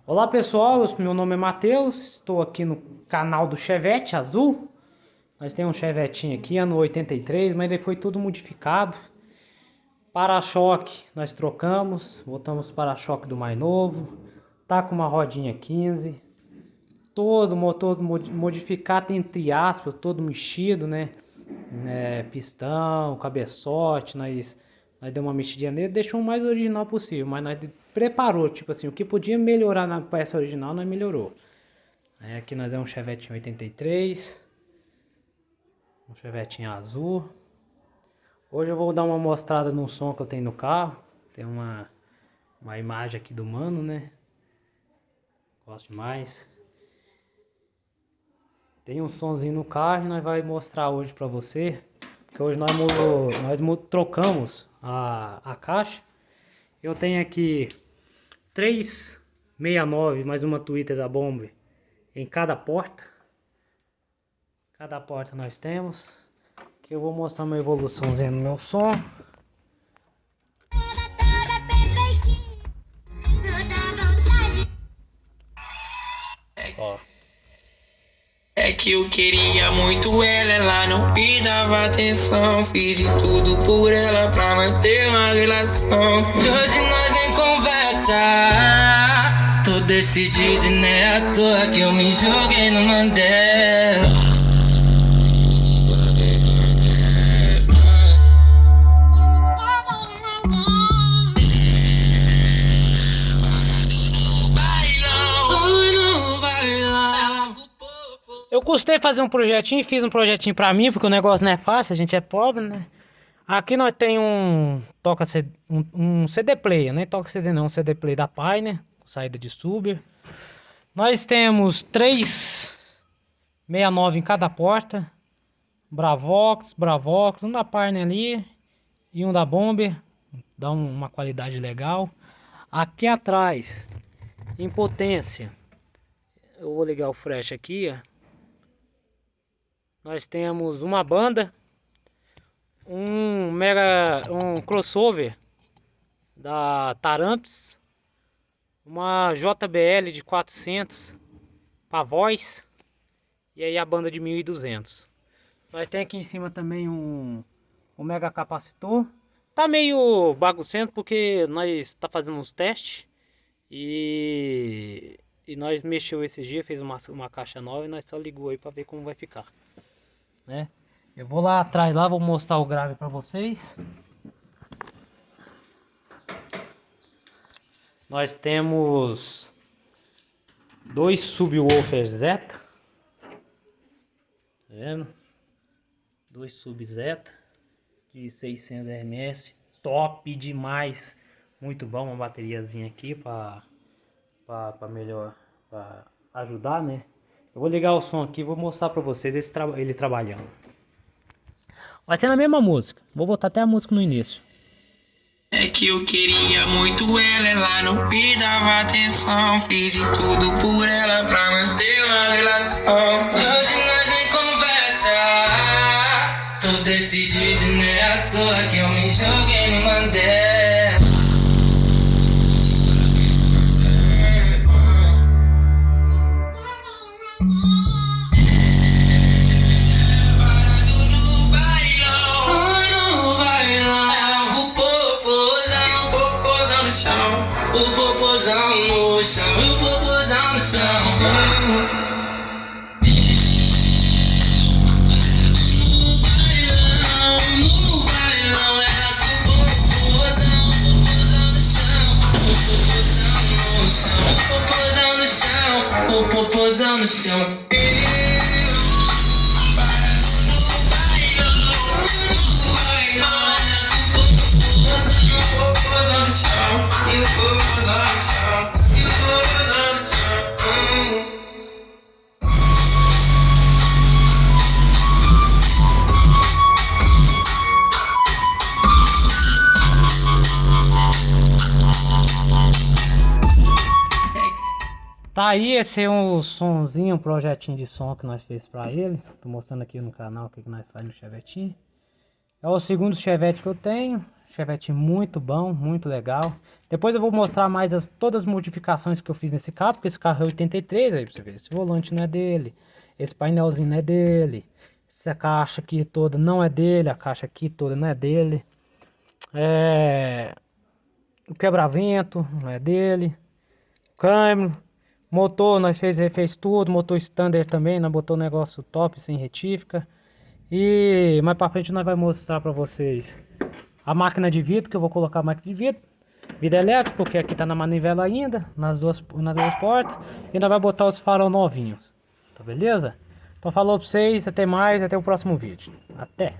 Olá pessoal, meu nome é Matheus, estou aqui no canal do Chevette Azul. Nós temos um Chevetinho aqui, ano 83, mas ele foi tudo modificado. Para-choque nós trocamos, botamos o para-choque do mais novo. Tá com uma rodinha 15. Todo motor modificado entre aspas, todo mexido, né? Pistão, cabeçote, nós demos uma mexidinha nele, deixou o mais original possível, mas nós preparou, tipo assim, o que podia melhorar na peça original, nós melhorou. Aí aqui nós é um Chevette 83, um Chevetinho azul. Hoje eu vou dar uma mostrada no som que eu tenho no carro. Tem uma imagem aqui do mano, né? Gosto demais. Tem um sonzinho no carro e nós vai mostrar hoje pra você. Porque hoje nós trocamos a caixa. Eu tenho aqui 369 mais uma Twitter da Bombe em cada porta. Cada porta nós temos. Aqui eu vou mostrar uma evoluçãozinha no meu som. Ó. É que eu queria muito ela não me dava atenção. Fiz de tudo por ela pra manter uma relação. E hoje nós nem conversa. Tô decidido e não é à toa que eu me joguei no Mandela. Eu custei fazer um projetinho, fiz um projetinho pra mim, porque o negócio não é fácil, a gente é pobre, né? Aqui nós tem um CD player, nem toca CD não, um CD player da Pioneer, saída de Suber. Nós temos 369 em cada porta, Bravox, um da Pioneer ali e um da Bomber, dá uma qualidade legal. Aqui atrás, em potência, eu vou ligar o flash aqui, ó. Nós temos uma banda, um crossover da Taramps, uma JBL de 400 para voz e aí a banda de 1200. Nós tem aqui em cima também um mega capacitor. Tá meio bagunçado porque nós tá fazendo uns testes e nós mexeu esses dias, fez uma caixa nova e nós só ligou aí para ver como vai ficar. Né? Eu vou lá atrás, lá vou mostrar o grave para vocês. Nós temos dois subwoofer Zeta, tá vendo? Dois sub Zeta de 600 RMS, top demais, muito bom, uma bateriazinha aqui para melhor, para ajudar, né? Eu vou ligar o som aqui e vou mostrar pra vocês ele trabalhando. Vai ser na mesma música. Vou botar até a música no início. É que eu queria muito ela não me dava atenção. Fiz de tudo por ela pra manter uma relação. Hoje nós nem conversa. Tô decidido e não é à toa que eu me joguei no Mandela. O popozão no chão, o popozão no chão. No bailão, ela com o popozão no chão. O popozão no chão, o popozão no chão, o popozão no chão. Tá aí, esse é um sonzinho, um projetinho de som que nós fez pra ele. Tô mostrando aqui no canal o que nós faz no Chevetinho. É o segundo Chevette que eu tenho. Chevette muito bom, muito legal. Depois eu vou mostrar mais todas as modificações que eu fiz nesse carro, porque esse carro é 83, aí pra você ver. Esse volante não é dele, esse painelzinho não é dele, essa caixa aqui toda não é dele, a caixa aqui toda não é dele. O quebra-vento não é dele. Câmbio, motor, nós refez tudo, motor standard também, nós botou um negócio top, sem retífica. E mais pra frente nós vai mostrar pra vocês a máquina de vidro, que eu vou colocar a máquina de vidro elétrico, porque aqui tá na manivela ainda, nas duas portas. E ainda vai botar os farol novinhos, tá beleza? Então falou pra vocês, até mais, até o próximo vídeo. Até!